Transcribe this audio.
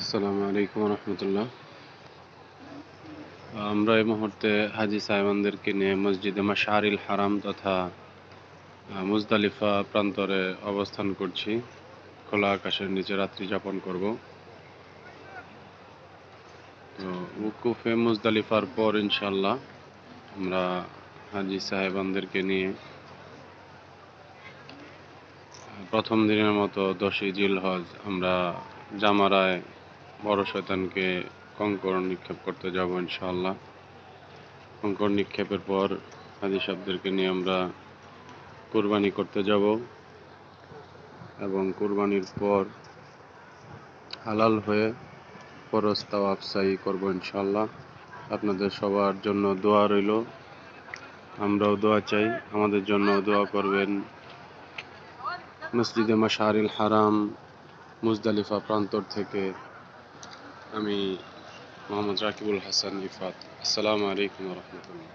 আসসালামু আলাইকুম রহমতুল্লাহ। আমরা এই মুহূর্তে হাজি সাহেবানদেরকে নিয়ে মসজিদে মাশআরিল হারাম তথা মুজদালিফা প্রান্তরে অবস্থান করছি। খোলা আকাশের নিচে রাত্রি যাপন করব। তো উকুফে মুজদালিফার পর ইনশাল্লাহ আমরা হাজি সাহেবানদেরকে নিয়ে প্রথম দিনের মতো 10ই জিলহজ আমরা জামারায় বড় শয়তানকে কঙ্কর নিক্ষেপ করতে যাব ইনশাআল্লাহ। কঙ্কর নিক্ষেপের পর হাজি সাহেবদেরকে নিয়ে আমরা কুরবানি করতে যাব এবং কুরবানির পর হালাল হয়ে ফরজ তাওয়াফ সাই করব ইনশাআল্লাহ। আপনাদের সবার জন্য দোয়া রইল, আমরাও দোয়া চাই, আমাদের জন্য দোয়া করবেন। মসজিদে মাশআরিল হারাম মুজদালিফা প্রান্তর থেকে আমি মোহাম্মদ রাকিবুল হাসান ইফাত। আসসালামু আলাইকুম রহমতুল্লাহ।